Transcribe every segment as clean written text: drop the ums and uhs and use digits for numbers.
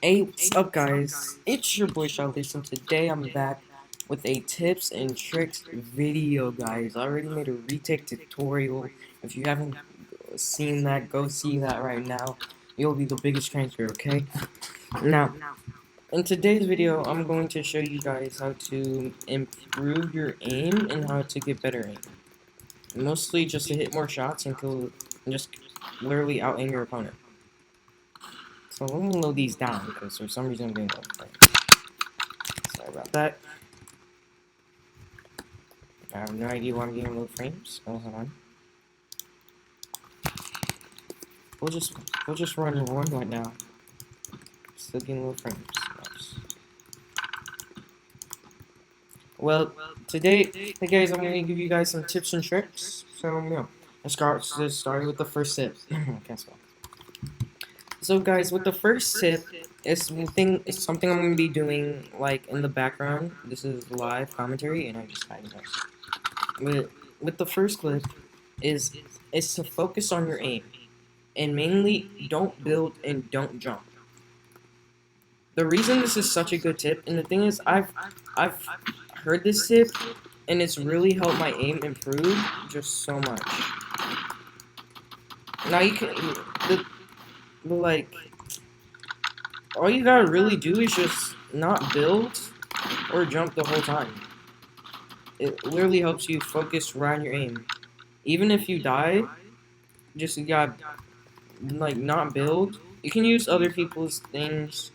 Hey, what's up, guys? It's your boy Shadows, and today I'm back with a tips and tricks video, guys. I already made a retake tutorial. If you haven't seen that, go see that right now. You'll be the biggest transfer, okay? Now, in today's video, I'm going to show you guys how to improve your aim and how to get better aim. Mostly just to hit more shots and just literally out aim your opponent. So let me load these down because for some reason I'm getting low. Sorry about that. I have no idea why I'm getting low frames. Oh, hold on. We'll just run one right now. Still getting low frames. Nice. Well, today, hey guys, I'm gonna give you guys some tips and tricks. So yeah, let's start with the first tip. Can't spell. So guys, with the first tip, it's something I'm gonna be doing like in the background. This is live commentary, and I just hide it. With the first clip, is to focus on your aim, and mainly don't build and don't jump. The reason this is such a good tip, and the thing is, I've heard this tip, and it's really helped my aim improve just so much. Now you can, like, all you gotta really do is just not build or jump the whole time. It literally helps you focus right on your aim. Even if you die, just you gotta, like, not build. You can use other people's things,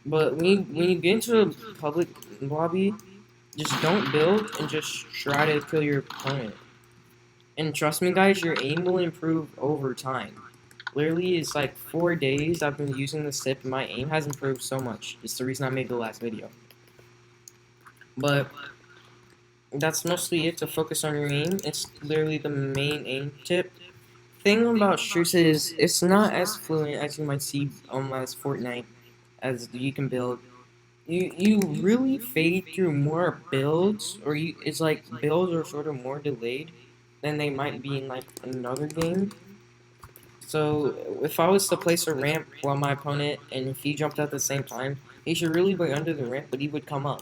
but when you get into a public lobby, just don't build and just try to kill your opponent. And trust me, guys, your aim will improve over time. Literally, it's like 4 days I've been using this tip, and my aim has improved so much. It's the reason I made the last video. But that's mostly it, to focus on your aim. It's literally the main aim tip. Thing about Strucid is it's not as fluent as you might see as Fortnite, as you can build. You really fade through more builds, or it's like builds are sort of more delayed than they might be in like another game. So if I was to place a ramp while my opponent, and if he jumped at the same time, he should really be under the ramp, but he would come up.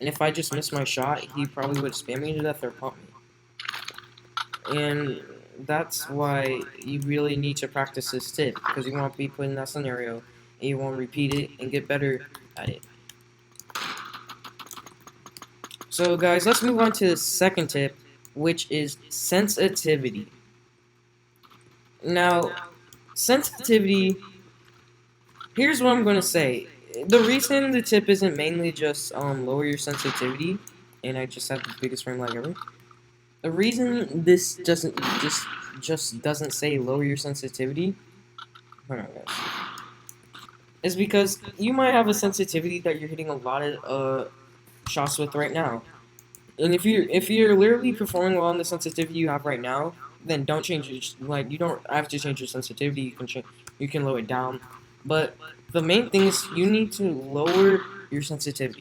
And if I just missed my shot, he probably would spam me to death or pump me. And that's why you really need to practice this tip, because you won't be put in that scenario, and you won't repeat it and get better at it. So guys, let's move on to the second tip, which is sensitivity. Now, sensitivity, here's what I'm going to say. The reason the tip isn't mainly just lower your sensitivity, and I just have the biggest frame lag ever. The reason this just doesn't say lower your sensitivity, hold on guys, is because you might have a sensitivity that you're hitting a lot of shots with right now. And if you're literally performing well on the sensitivity you have right now, then don't change it. Like, you don't have to change your sensitivity. You can lower it down. But the main thing is you need to lower your sensitivity.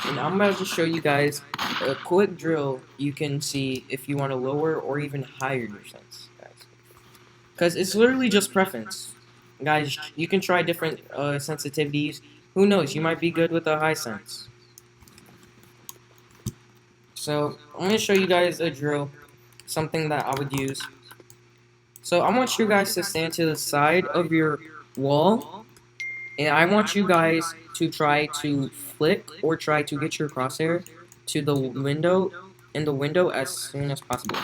And I'm about to show you guys a quick drill you can see if you want to lower or even higher your sense, guys. Because it's literally just preference. Guys, you can try different sensitivities. Who knows? You might be good with a high sense. So I'm going to show you guys a drill, something that I would use. So I want you guys to stand to the side of your wall, and I want you guys to try to flick or try to get your crosshair to the window, as soon as possible.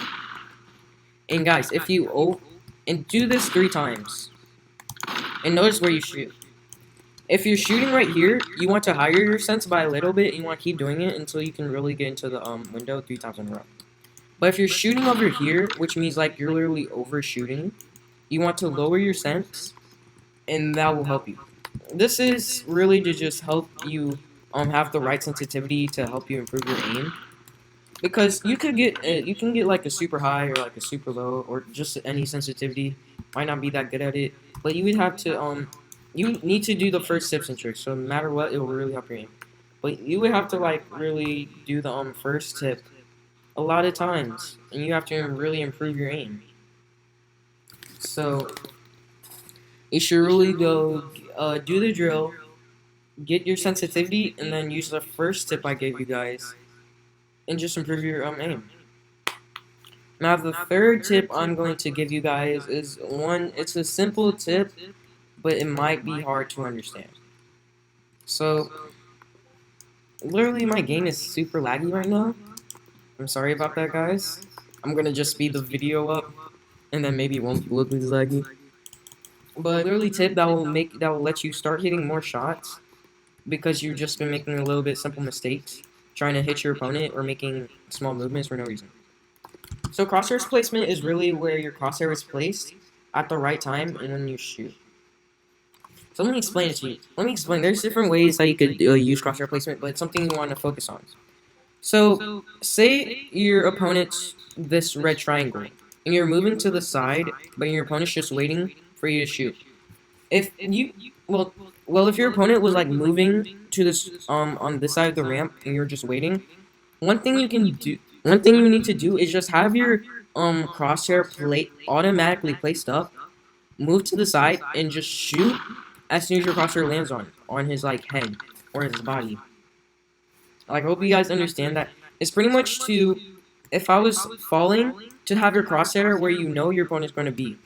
And guys, if you and do this 3 times, and notice where you shoot. If you're shooting right here, you want to higher your sense by a little bit, and you want to keep doing it until you can really get into the window 3 times in a row. But if you're shooting over here, which means like you're literally overshooting, you want to lower your sense, and that will help you. This is really to just help you have the right sensitivity to help you improve your aim. Because you can get like a super high or like a super low or just any sensitivity. Might not be that good at it, but you would have to you need to do the first tips and tricks. So no matter what, it will really help your aim. But you would have to like really do the first tip a lot of times, and you have to really improve your aim. So you should really go do the drill, get your sensitivity, and then use the first tip I gave you guys, and just improve your aim. Now, the third tip I'm going to give you guys is one, it's a simple tip, but it might be hard to understand. So, literally, my game is super laggy right now. I'm sorry about that, guys. I'm gonna just speed the video up, and then maybe it won't look as laggy. But literally, tip that will let you start hitting more shots because you've just been making a little bit simple mistakes, trying to hit your opponent or making small movements for no reason. So crosshairs placement is really where your crosshair is placed at the right time and when you shoot. So let me explain it to you. Let me explain. There's different ways that you could use crosshair placement, but it's something you want to focus on. So say your opponent's this red triangle, and you're moving to the side, but your opponent's just waiting for you to shoot. If you if your opponent was like moving to this on this side of the ramp and you're just waiting, one thing you need to do is just have your crosshair plate automatically placed up, move to the side, and just shoot as soon as your crosshair lands on his like head or his body. Like, I hope you guys understand that. It's pretty much to, if I was falling, to have your crosshair where you know your opponent's going to be.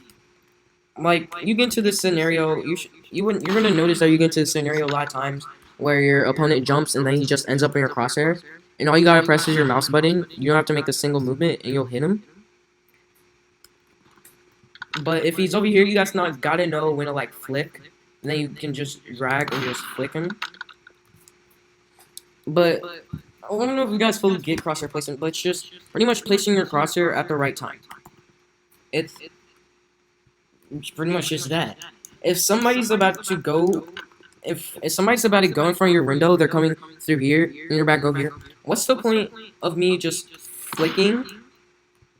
Like, you get into this scenario, you're gonna notice that you get into this scenario a lot of times where your opponent jumps and then he just ends up in your crosshair, and all you gotta press is your mouse button. You don't have to make a single movement, and you'll hit him. But if he's over here, you guys not gotta know when to like flick, and then you can just drag and just flick him. But I don't know if you guys fully get crosshair placement, but it's just pretty much placing your crosshair at the right time. It's pretty much just that. If somebody's about to go, if somebody's about to go in front of your window, they're coming through here, and you're about to go here. What's the point of me just flicking,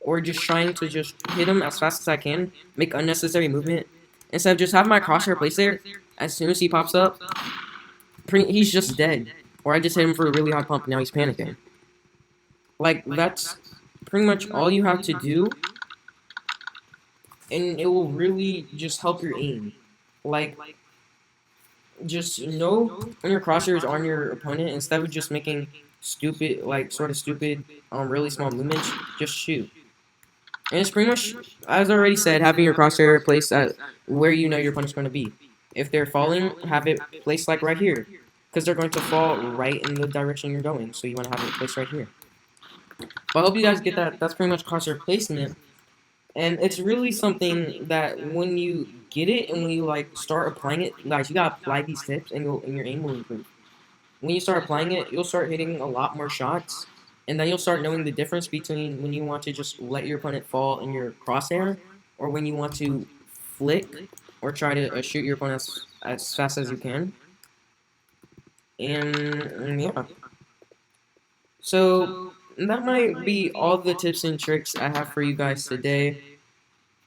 or just trying to just hit him as fast as I can, make unnecessary movement, instead of just have my crosshair placed there? As soon as he pops up, he's just dead. Or I just hit him for a really hard pump, and now he's panicking. Like, that's pretty much all you have to do, and it will really just help your aim. Like, just know when your crosshair is on your opponent, instead of just making stupid, like, sort of stupid, really small movements, just shoot. And it's pretty much, as I already said, having your crosshair placed at where you know your opponent's going to be. If they're falling, have it placed, like, right here. Because they're going to fall right in the direction you're going, so you want to have it placed right here. But I hope you guys get that. That's pretty much crosshair placement, and it's really something that when you get it and when you like start applying it, guys, you gotta apply these tips, and your aim will improve. When you start applying it, you'll start hitting a lot more shots, and then you'll start knowing the difference between when you want to just let your opponent fall in your crosshair, or when you want to flick or try to shoot your opponent as fast as you can. And yeah. So that might be all the tips and tricks I have for you guys today.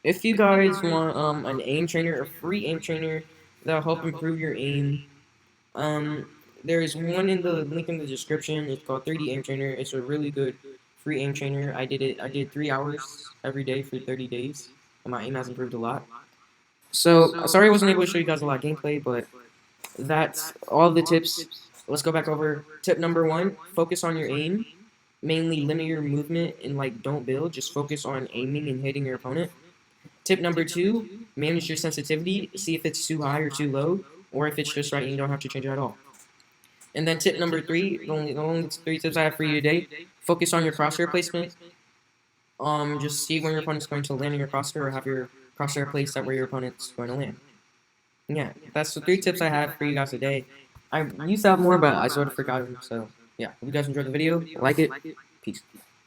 If you guys want an aim trainer, a free aim trainer that'll help improve your aim, there is one in the link in the description. It's called 3D Aim Trainer. It's a really good free aim trainer. I did 3 hours every day for 30 days, and my aim has improved a lot. So sorry I wasn't able to show you guys a lot of gameplay, but that's all the tips. Let's go back over tip number 1. Focus on your aim. Mainly limit your movement and like don't build. Just focus on aiming and hitting your opponent. Tip number 2. Manage your sensitivity. See if it's too high or too low, or if it's just right and you don't have to change it at all. And then tip number 3. The only 3 tips I have for you today. Focus on your crosshair placement. Just see when your opponent's going to land in your crosshair, or have your crosshair placed at where your opponent's going to land. Yeah, that's the 3 tips I have for you guys today. I used to have more, but I sort of forgot them. So, yeah. Hope you guys enjoyed the video. Like it. Peace.